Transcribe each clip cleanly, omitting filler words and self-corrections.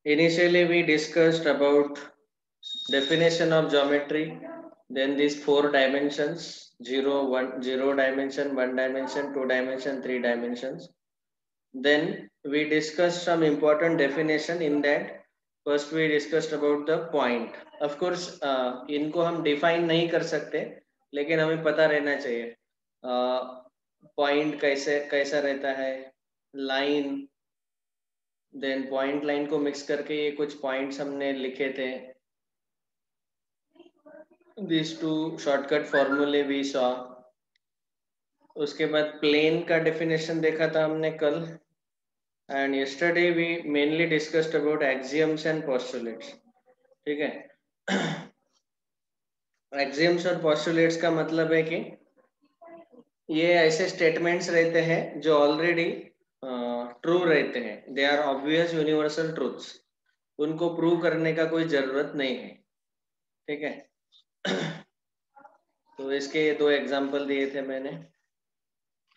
Initially, we discussed about definition of geometry, then these 4 dimensions, 0 dimension, 1 dimension, 2 dimension, 3 dimensions. Then we discussed some important definition in that. First we discussed about the point. Of course इनको हम define नहीं कर सकते, लेकिन हमें पता रहना चाहिए point कैसा रहता है, line, देन पॉइंट लाइन को मिक्स करके ये कुछ पॉइंट्स हमने लिखे थे. These two shortcut formulae we saw. उसके बाद प्लेन का डेफिनेशन देखा था हमने कल. And yesterday we mainly discussed about axioms and postulates. ठीक है. Axioms और postulates का मतलब है कि ये ऐसे स्टेटमेंट्स रहते हैं जो ऑलरेडी ट्रू रहते हैं. They are obvious universal truths. उनको प्रूव करने का कोई जरूरत नहीं है. ठीक है. तो इसके 2 एग्जांपल दिए थे मैंने.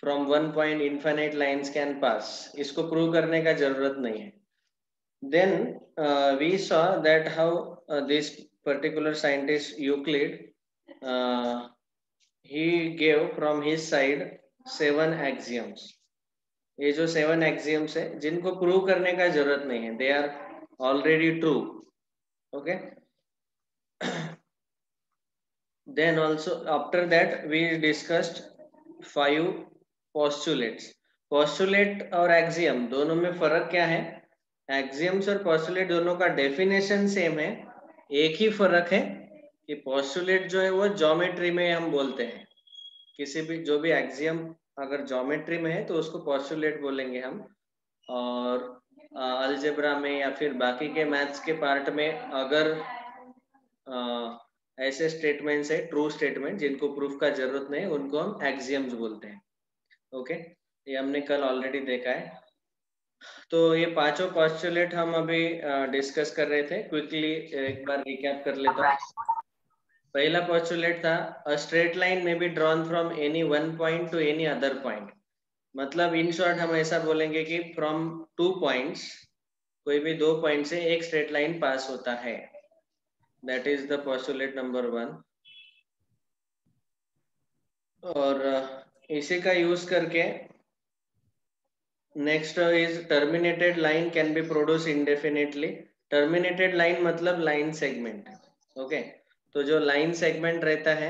From one point infinite lines can pass. इसको प्रूव करने का जरूरत नहीं है. Then we saw that how this particular scientist Euclid, he gave from his side 7 axioms. ये जो 7 axioms है जिनको प्रूव करने का जरूरत नहीं है. They are already true. Okay. Then also after that we discussed 5 postulates. Postulate और axiom दोनों में फर्क क्या है? एक्सियम्स और पोस्टुलेट दोनों का डेफिनेशन सेम है. एक ही फर्क है कि पोस्टुलेट जो है वो ज्योमेट्री में हम बोलते हैं. किसी भी जो भी एक्सियम अगर ज्योमेट्री में है तो उसको पोस्टुलेट बोलेंगे हम. और अलजेब्रा में या फिर बाकी के मैथ्स के पार्ट में अगर ऐसे स्टेटमेंट्स है ट्रू स्टेटमेंट जिनको प्रूफ का जरूरत नहीं, उनको हम एक्सियम्स बोलते हैं. ओके. ये हमने कल ऑलरेडी देखा है. तो ये पांचों पोस्टुलेट हम अभी डिस्कस कर रहे थे. क्विकली एक बार रिकैप कर लेता हूँ. पहला पोस्टुलेट था अ स्ट्रेट लाइन में be drawn from any one point two any other point. मतलब इन शॉर्ट हम ऐसा बोलेंगे कि फ्रॉम 2 पॉइंट्स, कोई भी 2 पॉइंट से एक स्ट्रेट लाइन पास होता है. That is the postulate number 1. और इसी का यूज करके next is terminated line can be produce इंडेफिनिटली. Terminated line मतलब लाइन सेगमेंट. ओके. तो जो लाइन सेगमेंट रहता है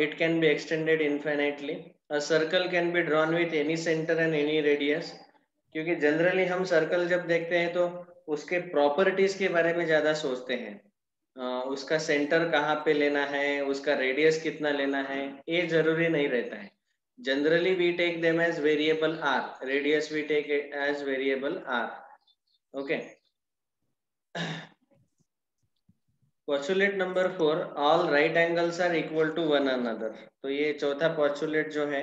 it can be extended infinitely. A circle can be drawn with any centre and any radius. क्योंकि generally हम circle जब देखते हैं तो उसके प्रॉपर्टीज के बारे में ज्यादा सोचते हैं. उसका सेंटर कहाँ पे लेना है, उसका रेडियस कितना लेना है, ये जरूरी नहीं रहता है. Generally we take them as variable r. Radius we take it as variable r. Okay. Postulate number 4, all right angles are equal to one another. तो ये चौथा postulate जो है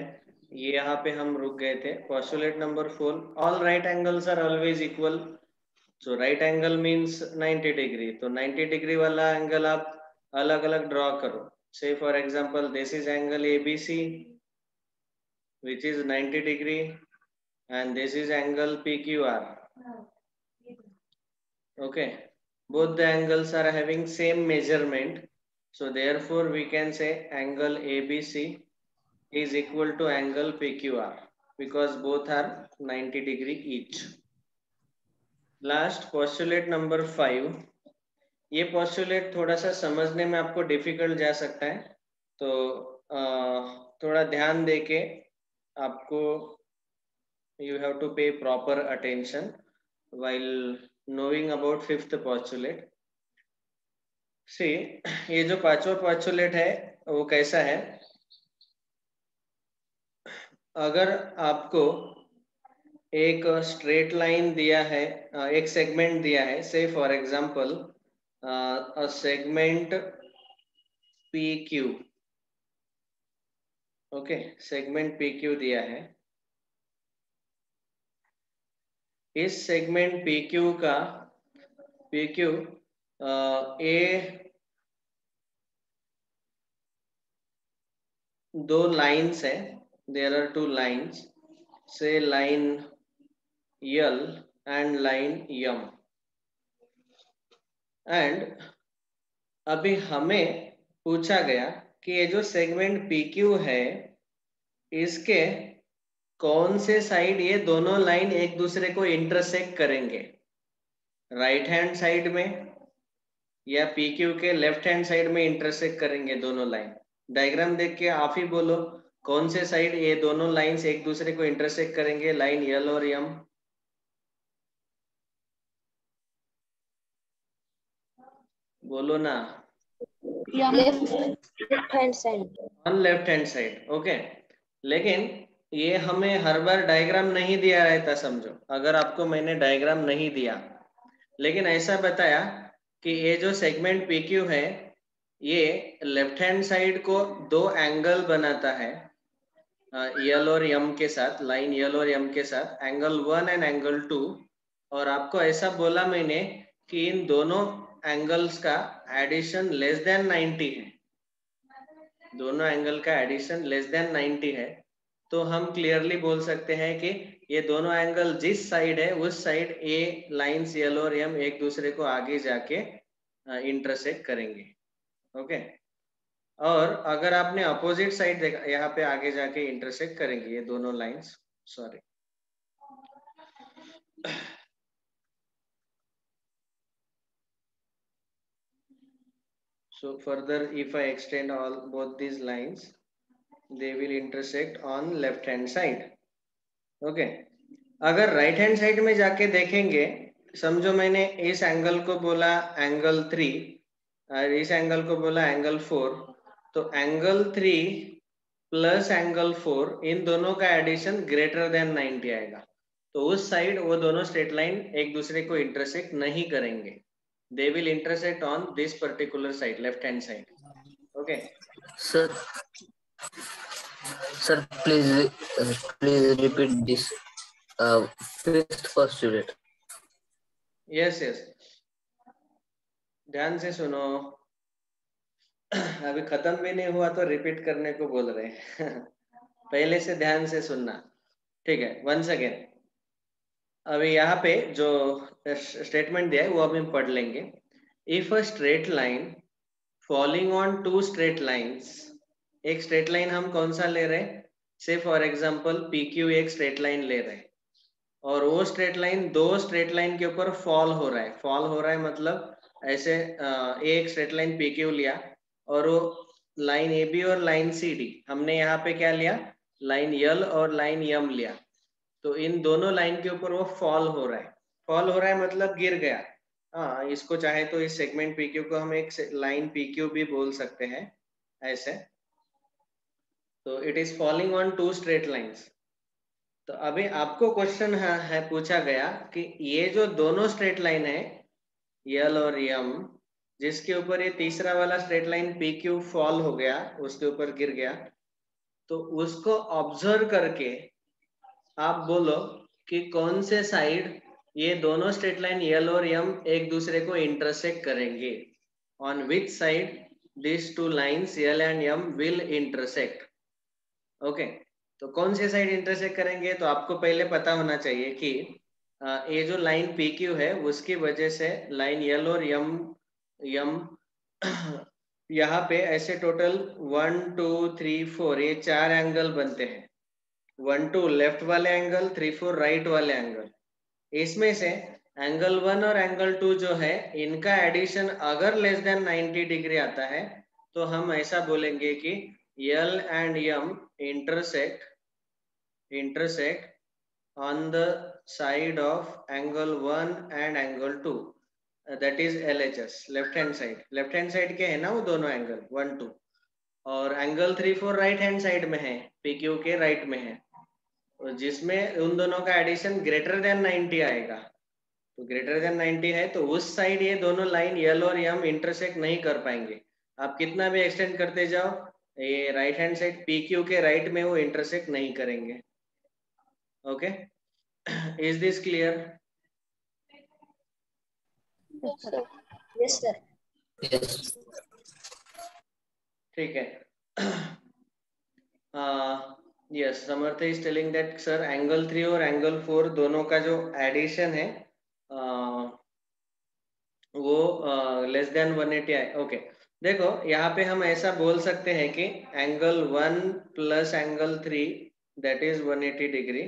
ये यहाँ पे हम रुक गए थे. Postulate number 4, all right angles are always equal. So right angle means 90 degree. तो 90 degree वाला angle आप अलग अलग draw करो. Say for example this is angle ABC which is 90 degree and this is angle PQR. Okay. Both the angles are having same measurement. So therefore we can say angle ABC is equal to angle PQR because both are 90 degree each. Last postulate number 5. ये postulate थोड़ा सा समझने में आपको difficult जा सकता है. तो थोड़ा ध्यान देके आपको you have to pay proper attention while knowing about 5th postulate. See, ये जो पांचवा postulate है वो कैसा है? अगर आपको एक स्ट्रेट लाइन दिया है, एक सेगमेंट दिया है, say for example a segment PQ. Okay. Segment PQ दिया है. इस सेगमेंट PQ का PQ ए 2 लाइन्स है. There are 2 lines. Say line L and line M. And अभी हमें पूछा गया कि ये जो सेगमेंट PQ है इसके कौन से साइड ये दोनों लाइन एक दूसरे को इंटरसेक्ट करेंगे, राइट हैंड साइड में या PQ के लेफ्ट हैंड साइड में इंटरसेक्ट करेंगे दोनों लाइन। डायग्राम देख के आप ही बोलो कौन से साइड ये दोनों लाइंस एक दूसरे को इंटरसेक्ट करेंगे, लाइन L और M। बोलो ना। Left hand side. On left hand side, okay. लेकिन ये हमें हर बार डायग्राम नहीं दिया रहता, समझो। अगर आपको मैंने डायग्राम नहीं दिया लेकिन ऐसा बताया कि ये जो सेगमेंट PQ है ये लेफ्ट हैंड साइड को दो एंगल बनाता है, L और M के साथ, लाइन L और M के साथ, एंगल 1 एंड एंगल 2। और आपको ऐसा बोला मैंने कि इन दोनों एंगल्स का एडिशन लेस देन 90 है, दोनों एंगल का एडिशन लेस देन 90 है। तो हम क्लियरली बोल सकते हैं कि ये दोनों एंगल जिस साइड है उस साइड ए लाइंस L और M एक दूसरे को आगे जाके इंटरसेक्ट करेंगे, ओके। और अगर आपने अपोजिट साइड देखा, यहाँ पे आगे जाके इंटरसेक्ट करेंगे ये दोनों lines, sorry. So further if I extend all both these lines they will intersect on left hand side, okay। अगर राइट हैंड साइड में जाके देखेंगे, समझो मैंने इस एंगल को बोला एंगल 3 और इस एंगल को बोला एंगल 4, तो एंगल 3 प्लस एंगल 4 इन दोनों का एडिशन ग्रेटर देन 90 आएगा। तो उस साइड वो दोनों स्ट्रेट लाइन एक दूसरे को इंटरसेक्ट नहीं करेंगे, they will intersect on this particular side, left hand side, okay। Sir, please repeat this fifth postulate. yes ध्यान से सुनो। अभी खत्म भी नहीं हुआ तो रिपीट करने को बोल रहे हैं। पहले से ध्यान से सुनना, ठीक है। वंस अगेन, अभी यहाँ पे जो स्टेटमेंट दिया है वो अभी हम पढ़ लेंगे। If a straight line falling on two straight lines, एक स्ट्रेट लाइन हम कौन सा ले रहे हैं, से फॉर एग्जांपल PQ एक स्ट्रेट लाइन ले रहे हैं और वो स्ट्रेट लाइन दो स्ट्रेट लाइन के ऊपर फॉल हो रहा है। फॉल हो रहा है मतलब ऐसे एक स्ट्रेट लाइन PQ लिया और वो लाइन AB और लाइन CD, हमने यहाँ पे क्या लिया, लाइन L और लाइन M लिया। तो इन दोनों लाइन के ऊपर वो फॉल हो रहा है। फॉल हो रहा है मतलब गिर गया। हाँ, इसको चाहे तो इस सेगमेंट PQ को हम एक लाइन PQ भी बोल सकते हैं ऐसे। तो it is falling on two straight lines. तो अभी आपको क्वेश्चन है पूछा गया कि ये जो दोनों स्ट्रेट लाइन है L और M, जिसके ऊपर ये तीसरा वाला स्ट्रेट लाइन PQ फॉल हो गया, उसके ऊपर गिर गया, तो उसको ऑब्जर्व करके आप बोलो कि कौन से साइड ये दोनों स्ट्रेट लाइन L और M एक दूसरे को इंटरसेक्ट करेंगे, on which side this two lines L and M will intersect, okay. तो कौन से साइड इंटरसेक्ट करेंगे, तो आपको पहले पता होना चाहिए कि ये जो लाइन PQ है उसकी वजह से लाइन L और M यहाँ पे ऐसे टोटल 1 2 3 4 ये 4 एंगल बनते हैं। 1 2 लेफ्ट वाले एंगल, 3 4 राइट वाले एंगल। इसमें से एंगल 1 और एंगल 2 जो है इनका एडिशन अगर लेस देन 90 डिग्री आता है तो हम ऐसा बोलेंगे कि L and M intersect on the side of angle 1 and angle 2, that is LHS, left hand side के है ना वो दोनों एंगल 1 2, और एंगल 3 4 राइट हैंड साइड में है, PQ के राइट में है, जिसमें उन दोनों का एडिशन ग्रेटर देन 90 आएगा। तो ग्रेटर देन 90 है तो उस साइड ये दोनों लाइन L और M इंटरसेक्ट नहीं कर पाएंगे। आप कितना भी एक्सटेंड करते जाओ ये राइट हैंड साइड PQ के राइट में वो इंटरसेक्ट नहीं करेंगे, okay. Is this clear? Yes sir. ठीक है। Yes, Samarth is telling that sir angle 3 और एंगल 4 दोनों का जो एडिशन है वो लेस देन 180 है। ओके, देखो यहाँ पे हम ऐसा बोल सकते हैं कि angle 1 plus angle 3 that is 180 degree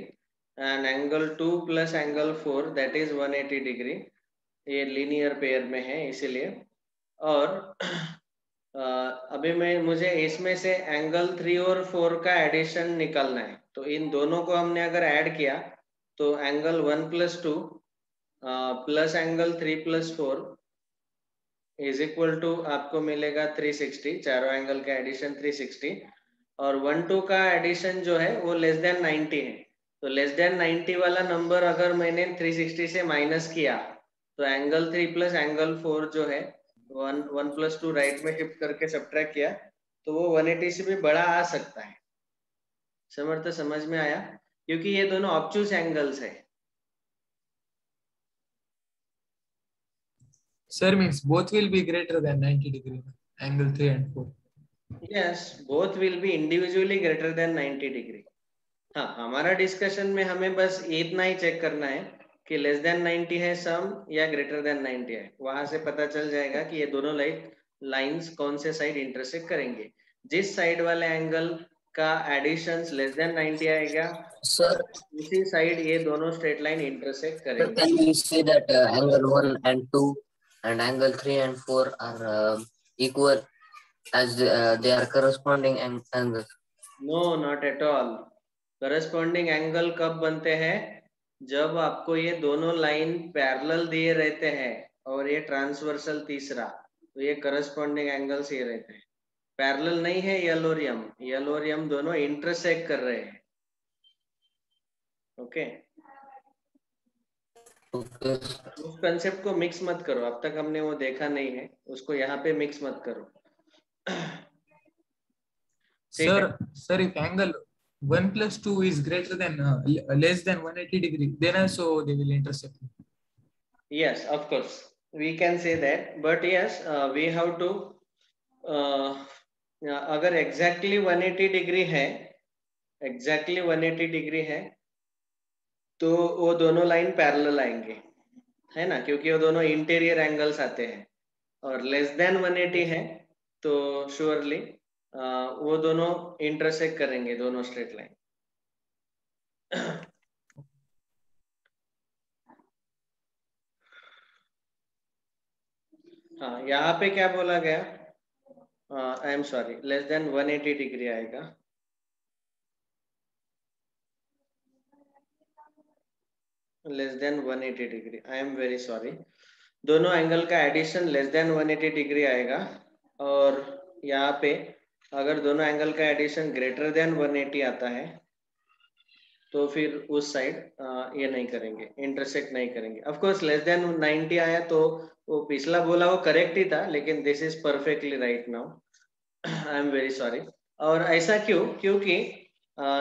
and angle 2 plus angle 4 that is 180 degree. ये लीनियर पेयर में है इसीलिए। और अभी मुझे इसमें से एंगल 3 और 4 का एडिशन निकालना है। तो इन दोनों को हमने अगर ऐड किया तो angle 1 plus 2 plus angle 3 plus 4 is equal to आपको मिलेगा 360। चारों एंगल का एडिशन 360 और 1 2 का एडिशन जो है वो लेस देन 90 है। तो लेस देन 90 वाला नंबर अगर मैंने 360 से माइनस किया तो एंगल 3 प्लस एंगल 4 जो है 1 प्लस 2 राइट में शिफ्ट करके सब्ट्रैक्ट किया तो वो 180 से भी बड़ा आ सकता है। समर्थ समझ में आया? क्योंकि ये दोनों ऑब्टूस एंगल्स है। Sir, means both will be greater than 90 degree, angle 3 and 4. Yes, both will be individually greater than 90 degree. हाँ, हमारा डिस्कशन में हमें बस इतना ही चेक करना है कि लेस देन 90 है सम या ग्रेटर देन 90 है। वहां से पता चल जाएगा कि ये दोनों लाइंस कौन से साइड इंटरसेक्ट करेंगे। जिस साइड वाले एंगल का एडिशन लेस देन 90 आएगा Sir, उसी साइड ये दोनों स्ट्रेट लाइन इंटरसेक्ट sir, करेंगे। can we say that angle 1 and 2 and angle 3 and 4 are equal as they are corresponding angles? No, not at all. Corresponding angle कब बनते हैं? जब आपको ये दोनों लाइन पैरेलल दिए रहते हैं और ये ट्रांसवर्सल तीसरा, तो ये करस्पॉन्डिंग एंगल्स ये रहते हैं। पैरेलल नहीं है यल और यम दोनों इंटरसेक्ट कर रहे हैं। Okay, Okay. उस कंसेप्ट को मिक्स मत करो, अब तक हमने वो देखा नहीं है, उसको यहाँ पे मिक्स मत करो। Sir, if angle 1 plus 2 is greater than less than 180 degree, then also they will intersect. Yes, of course we can say that, but yes, we have to अगर exactly 180 डिग्री है, exactly 180 डिग्री है तो वो दोनों line parallel आएंगे, है ना, क्योंकि वो दोनों इंटीरियर एंगल्स आते हैं। और लेस देन 180 है तो श्योरली वो दोनों इंटरसेक्ट करेंगे, दोनों स्ट्रेट लाइन। हाँ, यहाँ पे क्या बोला गया? I am sorry, less than 180 degree आएगा। Less than 180 degree, I am very sorry. दोनों एंगल का एडिशन लेस देन 180 डिग्री आएगा। और यहाँ पे अगर दोनों एंगल का एडिशन ग्रेटर देन 180 आता है तो फिर उस साइड ये नहीं करेंगे, इंटरसेक्ट नहीं करेंगे। ऑफ कोर्स लेस देन 90 आया तो वो पिछला बोला वो करेक्ट ही था, लेकिन this is perfectly right now. I am very sorry. और ऐसा क्यों? क्योंकि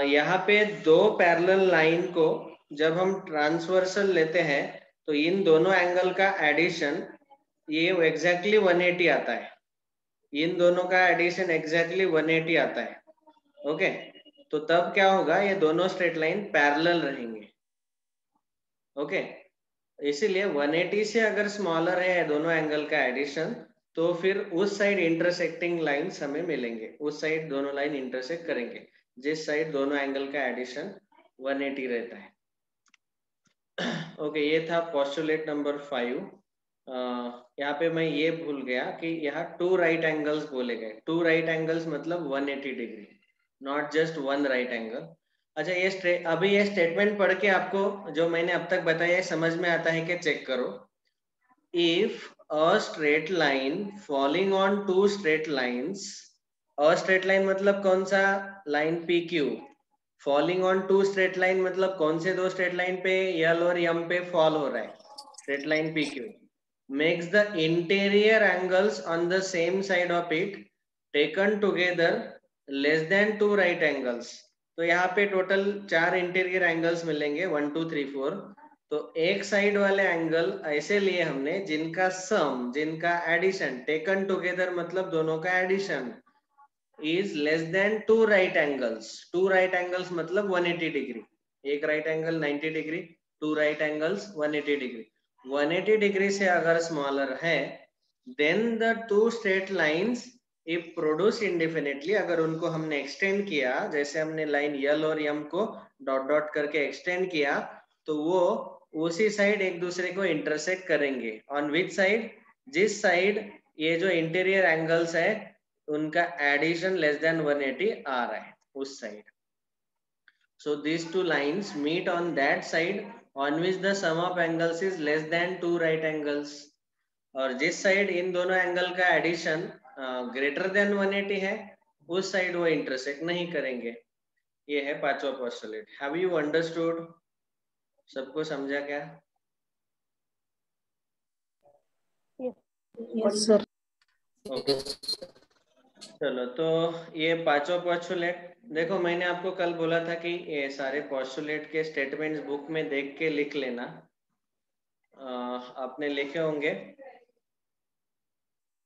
यहाँ पे दो पैरेलल लाइन को जब हम ट्रांसवर्सल लेते हैं तो इन दोनों एंगल का एडिशन ये एग्जैक्टली 180 आता है। इन दोनों का एडिशन एग्जैक्टली 180 आता है। ओके, तो तब क्या होगा, ये दोनों स्ट्रेट लाइन पैरेलल रहेंगे। ओके, इसीलिए 180 से अगर स्मॉलर है दोनों एंगल का एडिशन तो फिर उस साइड इंटरसेक्टिंग लाइंस हमें मिलेंगे, उस साइड दोनों लाइन इंटरसेक्ट करेंगे जिस साइड दोनों एंगल का एडिशन 180 रहता है। ओके, ये था पोस्टुलेट नंबर 5। यहाँ पे मैं ये भूल गया कि यहाँ 2 राइट एंगल्स बोले गए। 2 राइट एंगल्स मतलब 180 degree, not just 1 right angle. अच्छा, ये अभी ये स्टेटमेंट पढ़ के आपको जो मैंने अब तक बताया समझ में आता है कि चेक करो। If a straight line falling on 2 straight lines, a straight line मतलब कौन सा line? PQ। Falling on 2 straight line मतलब कौन से दो स्ट्रेट लाइन पे? यल और यम पे फॉल हो रहा है, straight line PQ। makes the interior angles on the same side of it taken together less than 2 right angles। तो यहाँ पे टोटल 4 इंटीरियर एंगल्स मिलेंगे, 1 2 3 4। तो एक साइड वाले एंगल ऐसे लिए हमने जिनका सम, जिनका एडिशन, टेकन टुगेदर मतलब दोनों का addition is less than two right angles. Two right angles मतलब 180 डिग्री. एक right angle 90 degree, two right angles 180 degree. 180 degree से अगर smaller है, then the two straight lines if produced indefinitely, अगर उनको हमने extend किया, जैसे हमने line L और M को dot dot करके extend किया, तो वो उसी साइड एक दूसरे को intersect करेंगे. On which side? जिस साइड ये जो इंटीरियर एंगल्स है उनका एडिशन लेस देन 180 आ रहा है उस side. So this two lines meet on that side on which the sum of angles is less than two right angles. और जिस साइड इन दोनों एंगल का एडिशन ग्रेटर देन 180 है उस साइड वो इंटरसेक्ट नहीं करेंगे. ये है पांचवा पोस्टुलेट. Have you understood? सबको समझा क्या? Yes, sir. ओके. चलो, तो ये पांचों पोस्टुलेट देखो, मैंने आपको कल बोला था कि ये सारे पोस्टुलेट के स्टेटमेंट्स बुक में देख के लिख लेना. आपने लिखे होंगे.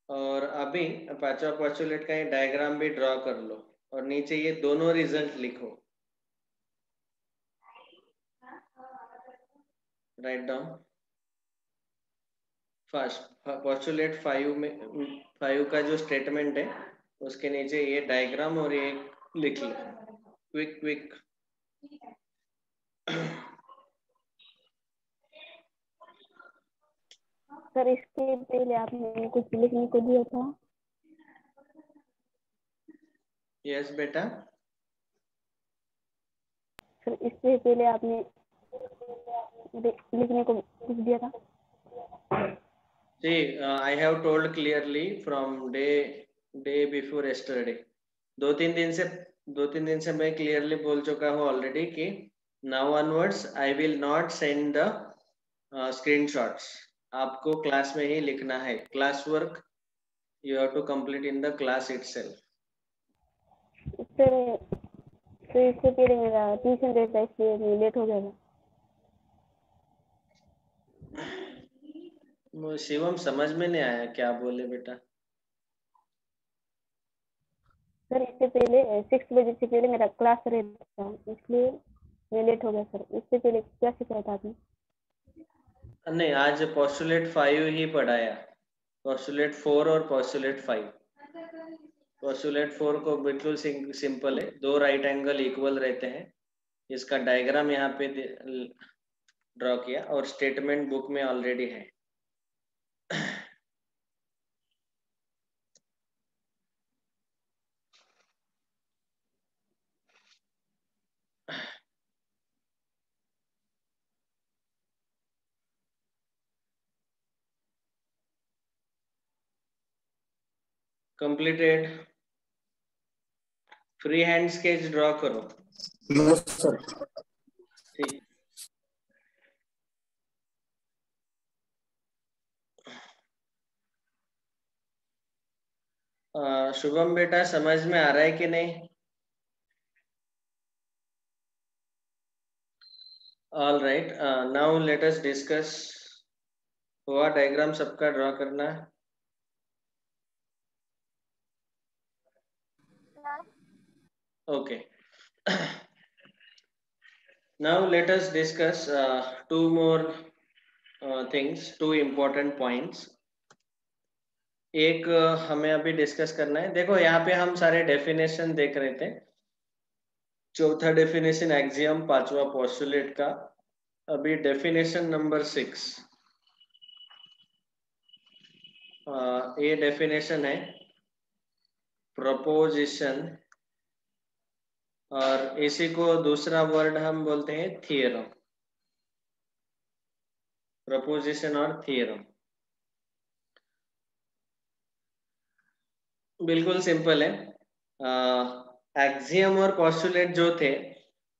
और अभी पांचवा पोस्टुलेट का ये डायग्राम भी ड्रॉ कर लो और नीचे ये दोनों रिजल्ट लिखो. Write down. फर्स्ट पोस्टुलेट 5 का जो स्टेटमेंट है उसके नीचे ये डायग्राम और ये लिख लो. Quick quick. सर इसके पहले आपने कुछ लिखने को दिया था. यस बेटा. सर इससे पहले आपने लिखने को कुछ दिया था. See, I have told clearly from day before yesterday. दो तीन दिन से मैं क्लियरली बोल चुका हूँ ऑलरेडी कि now onwards I will not send the screenshots. आपको क्लास में ही लिखना है. Class work you have to complete in the class itself. Sir तो इससे पहले मेरा ट्यूशन रहता है इसलिए लेट हो गया था. शिवम समझ में नहीं आया क्या बोले बेटा. सर इससे पहले 6 बजे से पहले मेरा क्लास रहता था इसलिए मैं लेट हो गया. सर इससे पहले क्या सिखाया था आपने? नहीं, आज पोस्टुलेट 5 ही पढ़ाया. पोस्टुलेट 4 और पोस्टुलेट 5. पोस्टुलेट 4 को बिल्कुल सिंपल है. दो राइट एंगल इक्वल रहते हैं. इसका डायग्राम यहाँ पे ड्रॉ किया और स्टेटमेंट बुक में ऑलरेडी है. Completed. Free hand sketch draw करो. Yes, sir. ठीक. शुभम बेटा समझ में आ रहा है कि नहीं? All right. Now let us discuss. हुआ डायग्राम सबका ड्रॉ करना है. Okay. Now let us discuss two more things, two important points. एक हमें अभी डिस्कस करना है. देखो यहाँ पे हम सारे डेफिनेशन देख रहे थे. चौथा डेफिनेशन एक्सियम, पांचवा पोस्टुलेट का. अभी डेफिनेशन नंबर 6. ये डेफिनेशन है प्रोपोजिशन और इसी को दूसरा वर्ड हम बोलते हैं थियरम. प्रोपोजिशन और थियरम बिल्कुल सिंपल है. एक्सियम और पोस्टुलेट जो थे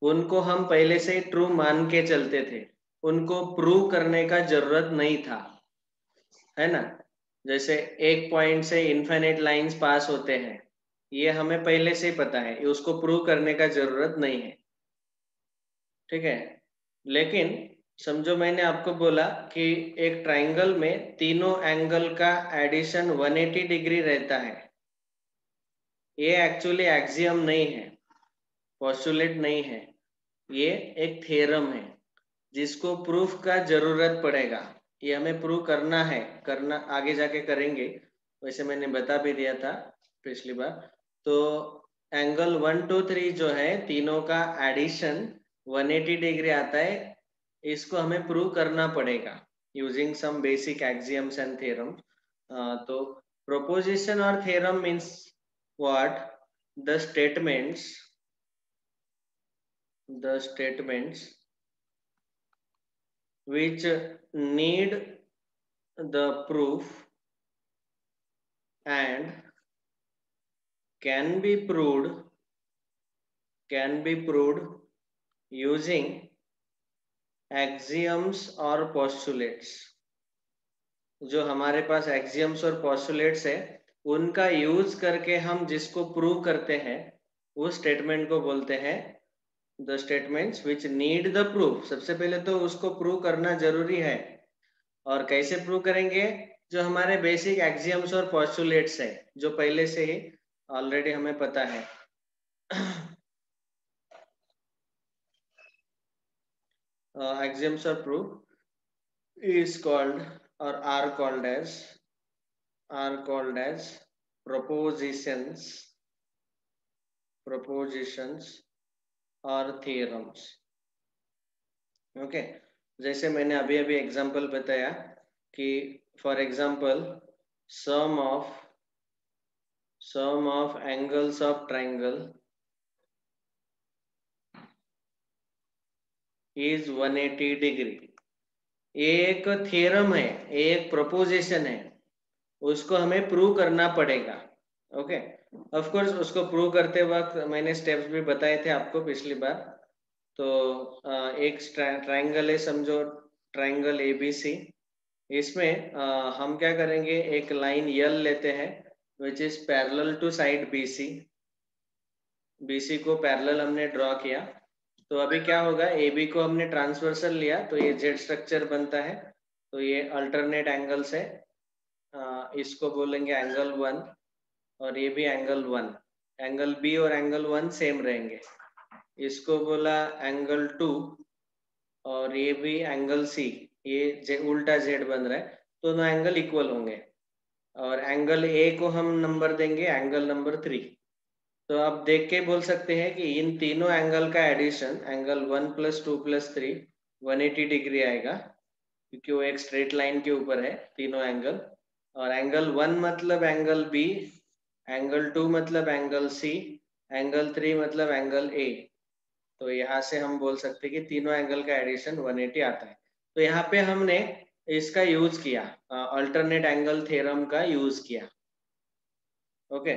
उनको हम पहले से ही ट्रू मान के चलते थे. उनको प्रूव करने का जरूरत नहीं था, है ना. जैसे एक पॉइंट से इनफाइनाइट लाइंस पास होते हैं, ये हमें पहले से ही पता है, उसको प्रूव करने का जरूरत नहीं है. ठीक है. लेकिन समझो मैंने आपको बोला कि एक ट्राइंगल में तीनों एंगल का एडिशन 180 डिग्री रहता है. ये एक्चुअली एक्सियम नहीं है, पोस्टुलेट नहीं है, ये एक थ्योरम है जिसको प्रूफ का जरूरत पड़ेगा। ये हमें प्रूव करना है, करना आगे जाके करेंगे, वैसे मैंने बता भी दिया था पिछली बार। तो एंगल 1 2 3 जो है तीनों का एडिशन 180 डिग्री आता है, इसको हमें प्रूव करना पड़ेगा using some basic axioms and theorem. तो प्रोपोजिशन और theorem means what? The statements which need the proof and can be proved using axioms or postulates। जो हमारे पास axioms और postulates है उनका यूज करके हम जिसको प्रूव करते हैं उस स्टेटमेंट को बोलते हैं the statements which need the proof. सबसे पहले तो उसको प्रूव करना जरूरी है, और कैसे प्रूव करेंगे? जो हमारे बेसिक एक्सियम्स और पोस्टुलेट्स है जो पहले से ही ऑलरेडी हमें पता है। एक्सियम्स और proof is called or are called as propositions और theorems। ओके, जैसे मैंने अभी अभी एग्जांपल बताया कि for example sum of angles of triangle is 180 degree. ये एक थ्योरम है, एक प्रोपोजिशन है, उसको हमें प्रूव करना पड़ेगा। ओके, ऑफ कोर्स उसको प्रूव करते वक्त मैंने स्टेप्स भी बताए थे आपको पिछली बार। तो एक ट्रायंगल है, समझो ट्रायंगल ABC। इसमें हम क्या करेंगे, एक लाइन यल लेते हैं which is parallel to side BC को पैरेलल हमने ड्रॉ किया। तो अभी क्या होगा, AB को हमने ट्रांसवर्सल लिया तो ये जेड स्ट्रक्चर बनता है। तो ये अल्टरनेट एंगल्स है, इसको बोलेंगे एंगल 1 और ये भी एंगल 1। एंगल B और एंगल 1 सेम रहेंगे। इसको बोला एंगल 2 और ये भी एंगल C, ये उल्टा जेड बन रहा है, दोनों एंगल इक्वल होंगे। और एंगल A को हम नंबर देंगे एंगल नंबर 3। तो आप देख के बोल सकते हैं कि इन तीनों एंगल का एडिशन एंगल 1 + 2 + 3 180 डिग्री आएगा, क्योंकि वो एक स्ट्रेट लाइन के ऊपर है तीनों एंगल। और एंगल 1 मतलब एंगल B, एंगल 2 मतलब एंगल C, एंगल 3 मतलब एंगल A। तो यहाँ से हम बोल सकते हैं कि तीनों एंगल का एडिशन 180 आता है। तो यहाँ पे हमने इसका यूज किया, अल्टरनेट एंगल थ्योरम का यूज किया। ओके,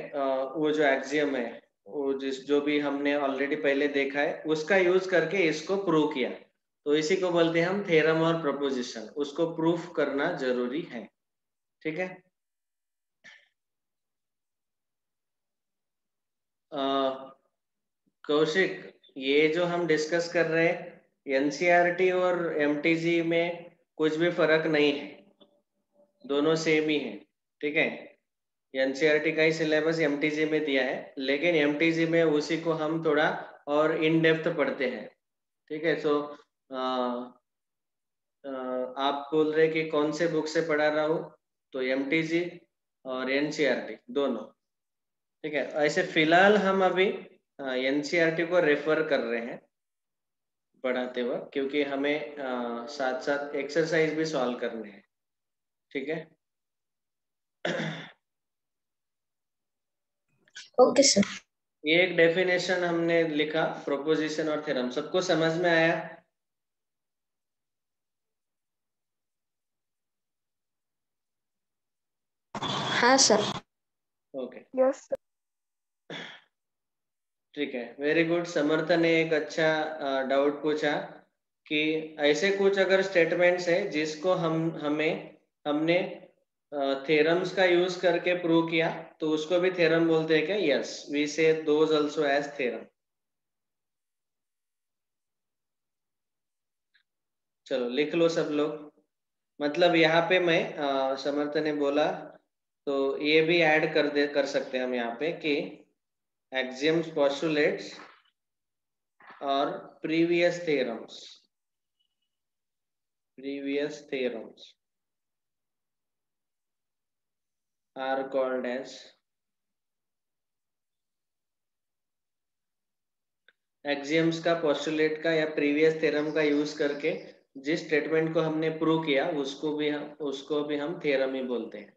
वो जो एक्सियम है, वो जो भी हमने ऑलरेडी पहले देखा है उसका यूज करके इसको प्रूव किया। तो इसी को बोलते हैं हम थ्योरम और प्रोपोजिशन, उसको प्रूफ करना जरूरी है। ठीक है, कौशिक, ये जो हम डिस्कस कर रहे हैं NCERT और MTG में कुछ भी फर्क नहीं है, दोनों सेम ही है। ठीक है, NCERT का ही सिलेबस MTG में दिया है, लेकिन MTG में उसी को हम थोड़ा और इन डेप्थ पढ़ते हैं। ठीक है, तो आप बोल रहे कि कौन से बुक से पढ़ा रहा हूँ, तो MTG और NCERT दोनों। ठीक है, ऐसे फिलहाल हम अभी NCERT को रेफर कर रहे हैं पढ़ाते वक्त, क्योंकि हमें साथ साथ एक्सरसाइज भी सॉल्व करने हैं। ठीक है, ओके सर। ये एक डेफिनेशन हमने लिखा प्रोपोजिशन और थ्योरम, सबको समझ में आया? हाँ सर। Okay, yes sir. ठीक है, वेरी गुड। समर्थ ने एक अच्छा डाउट पूछा कि ऐसे कुछ अगर स्टेटमेंट्स है जिसको हमने थ्योरम्स का यूज करके प्रूव किया, तो उसको भी थ्योरम बोलते हैं क्या? यस, वी से दोज आल्सो एज थ्योरम। चलो लिख लो सब लोग। मतलब यहाँ पे मैं समर्थ ने बोला तो ये भी ऐड कर सकते हैं हम यहाँ पे कि axioms, postulates or previous theorems are called as axioms का, पोस्टुलेट का या प्रीवियस थ्योरम का यूज करके जिस स्टेटमेंट को हमने प्रूव किया उसको भी हम थ्योरम ही बोलते हैं।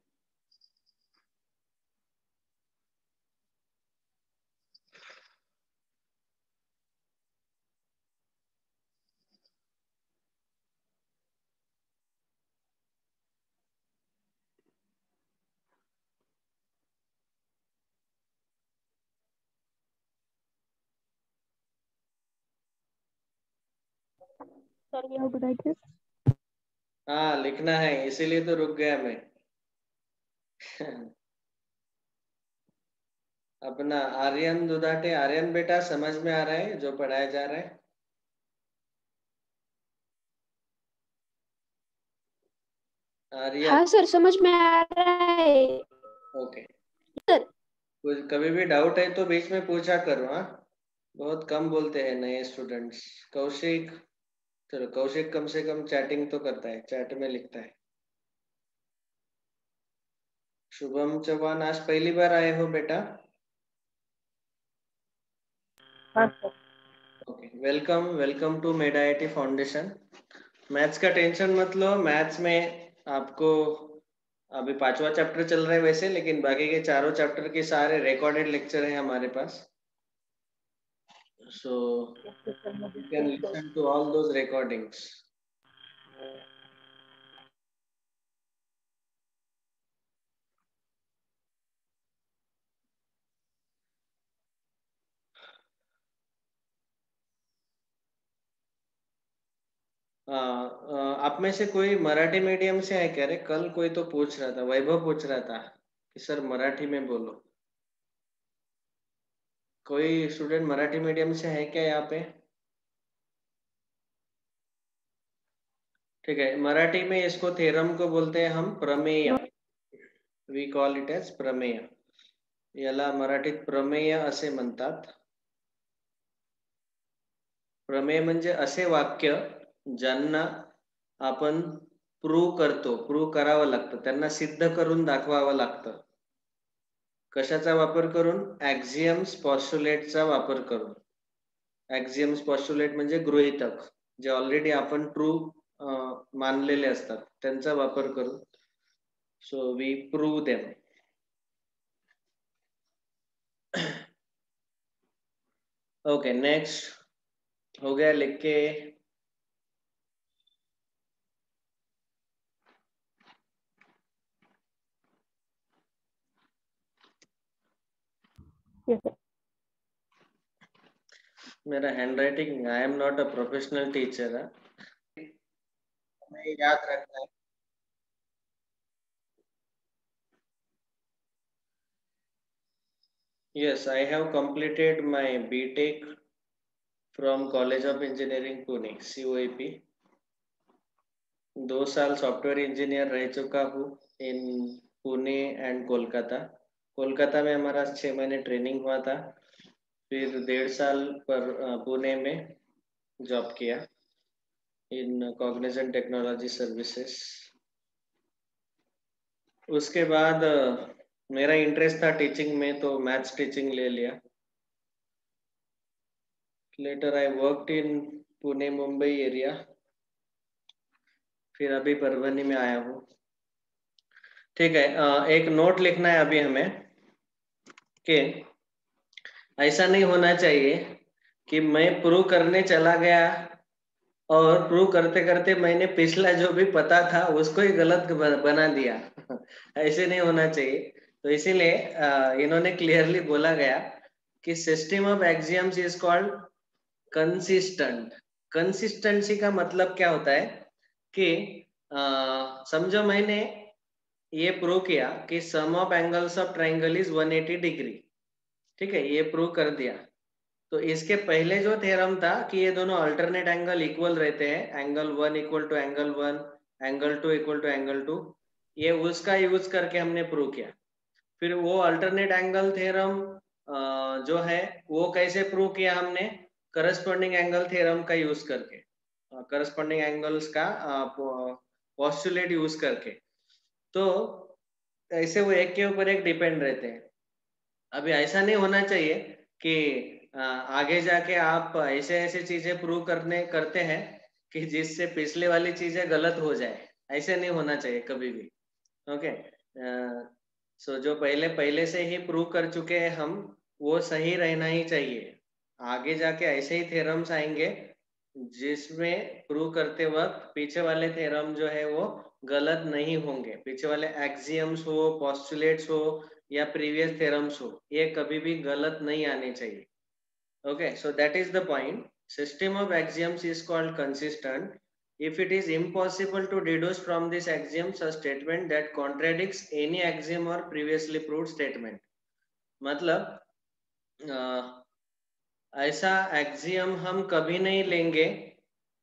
सर ये हो राइट है। हाँ लिखना है, इसीलिए तो रुक गया मैं। अपना आर्यन दुधाटे, आर्यन बेटा समझ में आ रहा है जो पढ़ाया जा रहा है? आर्यन? हाँ सर समझ में आ रहा है। ओके सर कुछ कभी भी डाउट है तो बीच में पूछा करो। हाँ बहुत कम बोलते हैं नए स्टूडेंट्स। कौशिक, चलो कौशिक कम से कम चैटिंग तो करता है, चैट में लिखता है। शुभम चौहान आज पहली बार आए हो बेटा? हाँ sir. Okay welcome, welcome to made IIT foundation. Maths का टेंशन मत लो, मैथ्स में आपको अभी 5वां चैप्टर चल रहा है वैसे, लेकिन बाकी के चारों चैप्टर के सारे रिकॉर्डेड लेक्चर हैं हमारे पास, so you can listen to all those recordings. आप में से कोई मराठी मीडियम से है क्या रे? कल कोई तो पूछ रहा था, वैभव पूछ रहा था कि सर मराठी में बोलो। कोई स्टूडेंट मराठी मीडियम से है क्या यहाँ पे? ठीक है, मराठी में इसको थ्योरम को बोलते हैं हम प्रमेय, वी कॉल इट एज प्रमेय। याला मराठीत प्रमेय असे म्हणतात। प्रमेय म्हणजे असे वाक्य ज्यांना आपण प्रूव्ह करतो, प्रूव्ह करावं लागतं, त्यांना सिद्ध करून दाखवावं लागतं। कशाचा वापर करून? ॲक्झियम्स, पॉस्टुलेटचा वापर करून। ॲक्झियम्स, पॉस्टुलेट म्हणजे गृहीतक जे ऑलरेडी आपण ट्रू मानलेले असतात त्यांचा वापर करून, so we prove them. Okay next हो गया लिख के। Yes sir. मेरा handwriting, I am not a professional teacher, हमें याद रखना है। Yes, I have completed my BTech from College of Engineering Pune, COEP। 2 साल सॉफ्टवेयर इंजीनियर रह चुका हूँ इन पुणे एंड कोलकाता। कोलकाता में हमारा 6 महीने ट्रेनिंग हुआ था, फिर 1.5 साल पर पुणे में जॉब किया इन कॉग्निजेंट टेक्नोलॉजी सर्विसेज। उसके बाद मेरा इंटरेस्ट था टीचिंग में, तो मैथ्स टीचिंग ले लिया। Later I worked in Pune Mumbai area, फिर अभी परभनी में आया हूँ। ठीक है, एक नोट लिखना है अभी हमें कि ऐसा नहीं होना चाहिए कि मैं प्रूव करने चला गया और प्रूव करते करते मैंने पिछला जो भी पता था उसको ही गलत बना दिया। ऐसे नहीं होना चाहिए। तो इसीलिए इन्होंने क्लियरली बोला गया कि system of axioms is called consistent. Consistency का मतलब क्या होता है कि समझो मैंने ये प्रूव किया कि sum of angles of triangle is 180 degree. ठीक है, ये प्रूव कर दिया। तो इसके पहले जो थ्योरम था कि ये दोनों अल्टरनेट एंगल इक्वल रहते हैं, angle 1 equal to angle 1, angle 2 equal to angle 2, ये उसका यूज करके हमने प्रूव किया। फिर वो अल्टरनेट एंगल थ्योरम जो है वो कैसे प्रूव किया हमने, करस्पॉन्डिंग एंगल थ्योरम का यूज करके, करस्पॉन्डिंग एंगल्स का पोस्टुलेट यूज करके। तो ऐसे वो एक के ऊपर एक डिपेंड रहते हैं। अभी ऐसा नहीं होना चाहिए कि आगे जाके आप ऐसे ऐसे चीजें प्रूव करते हैं कि जिससे पिछले वाली चीजें गलत हो जाए, ऐसे नहीं होना चाहिए कभी भी। ओके, सो जो पहले से ही प्रूव कर चुके हैं हम, वो सही रहना ही चाहिए। आगे जाके ऐसे ही थ्योरम्स आएंगे जिसमें प्रूव करते वक्त पीछे वाले थ्योरम जो है वो गलत नहीं होंगे। पीछे वाले एक्सियम्स हो, पोस्टुलेट्स हो या प्रीवियस थ्योरम्स हो, ये कभी भी गलत नहीं आने चाहिए। Okay, so that is the point. System of axioms is called consistent if it is impossible to deduce from this axioms a statement that contradicts any axiom or previously proved statement. मतलब ऐसा axiom हम कभी नहीं लेंगे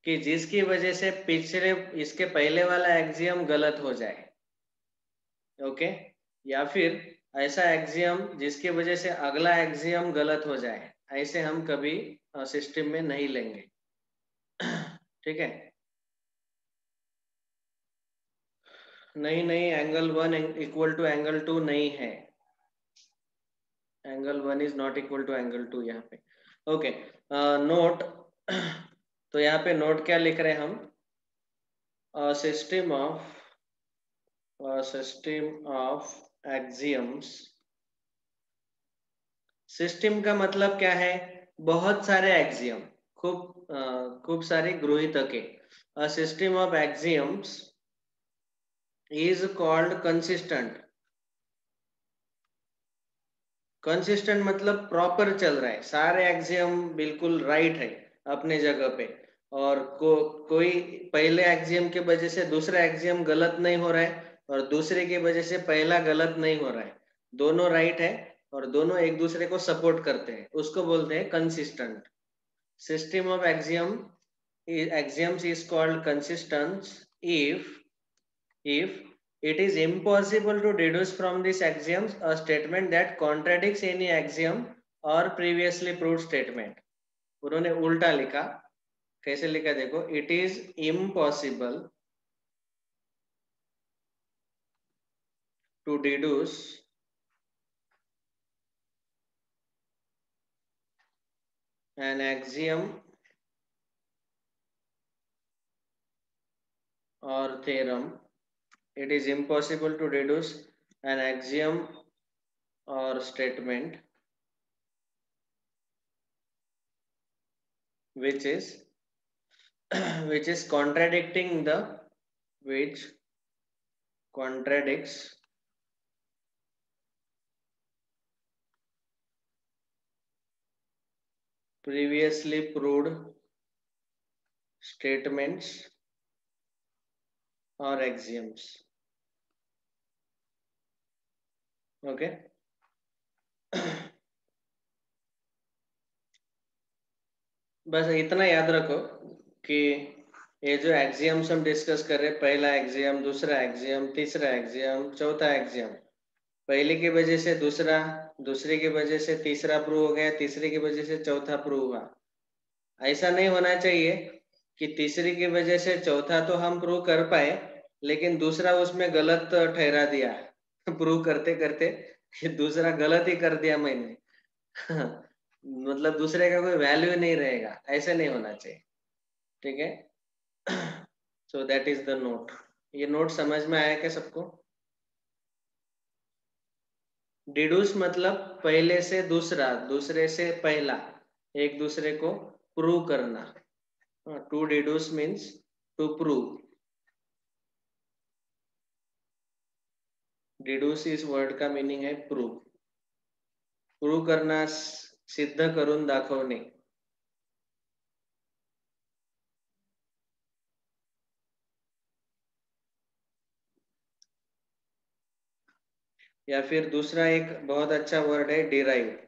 कि जिसकी वजह से पिछले इसके पहले वाला axiom गलत हो जाए। ओके, या फिर ऐसा एक्सियम जिसकी वजह से अगला एक्सियम गलत हो जाए, ऐसे हम कभी सिस्टम में नहीं लेंगे। ठीक है, नहीं, एंगल 1 इक्वल टू एंगल 2 नहीं है, angle 1 is not equal to angle 2 यहाँ पे। ओके, नोट तो यहाँ पे नोट क्या लिख रहे हैं हम, सिस्टम ऑफ एक्सियम्स। सिस्टम का मतलब क्या है, बहुत सारे एक्सियम, खूब सारी गृहीतके। A system of axioms is called consistent. Consistent मतलब प्रॉपर चल रहा है, सारे एक्सियम बिल्कुल राइट है अपने जगह पे, और कोई पहले एक्सियम के वजह से दूसरा एक्सियम गलत नहीं हो रहा है और दूसरे की वजह से पहला गलत नहीं हो रहा है, दोनों राइट है और दोनों एक दूसरे को सपोर्ट करते हैं, उसको बोलते हैं consistent. System of axioms is called consistent if it is impossible to deduce from these axioms a statement that contradicts any axiom or previously proved statement. उन्होंने उल्टा लिखा, कैसे लिखा देखो, it is impossible to deduce an axiom or theorem. It is impossible to deduce an axiom or statement which is contradicting the which contradicts previously proved statements or axioms. Okay. बस इतना याद रखो कि ये जो एक्सियम्स हम discuss कर रहे हैं, पहला एक्सियम, दूसरा एक्सियम, तीसरा एक्सियम, चौथा एक्सियम, पहले की वजह से दूसरा, दूसरे की वजह से तीसरा प्रूव हो गया, तीसरे की वजह से चौथा प्रूव हुआ। ऐसा नहीं होना चाहिए कि तीसरी की वजह से चौथा तो हम प्रूव कर पाए लेकिन दूसरा उसमें गलत ठहरा दिया प्रूव करते करते कि दूसरा गलत ही कर दिया मैंने मतलब दूसरे का कोई वैल्यू नहीं रहेगा, ऐसे नहीं होना चाहिए। ठीक है, so that is the note. ये नोट समझ में आया क्या सबको? डिड्यूस मतलब पहले से दूसरा, दूसरे से पहला, एक दूसरे को प्रूव करना। To deduce means to prove. Deduce इस वर्ड का मीनिंग है प्रूव, प्रूव करना, सिद्ध करून दाखवणे। या फिर दूसरा एक बहुत अच्छा वर्ड है डिराइव।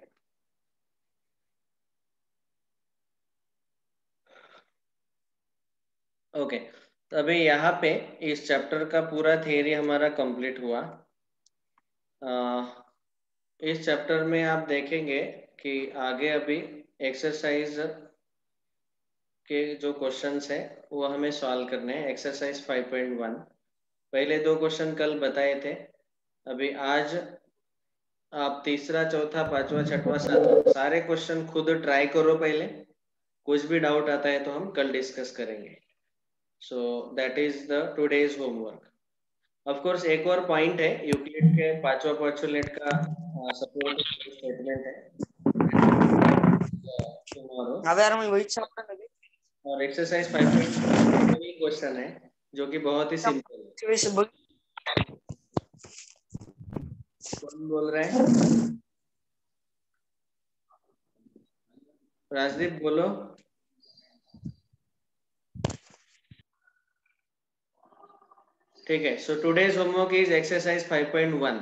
ओके, तो अभी यहाँ पे इस चैप्टर का पूरा थियरी हमारा कंप्लीट हुआ। इस चैप्टर में आप देखेंगे कि आगे अभी एक्सरसाइज के जो क्वेश्चंस है वो हमें सॉल्व करने हैं। एक्सरसाइज 5.1 पहले 2 क्वेश्चन कल बताए थे। अभी आज आप तीसरा, चौथा, पांचवा, छठवा, सातवां सारे क्वेश्चन खुद ट्राई करो पहले। कुछ भी डाउट आता है तो हम कल डिस्कस करेंगे। So that is the today's homework. Of course एक और पॉइंट है, यूक्लिड के पांचवा पोस्टुलेट का सपोर्टिंग स्टेटमेंट है tomorrow। और एक्सरसाइज 5.1 क्वेश्चन है जो कि बहुत ही सिंपल है। कौन बोल रहा है? राजदीप बोलो। ठीक है, so today's homework is exercise 5.1।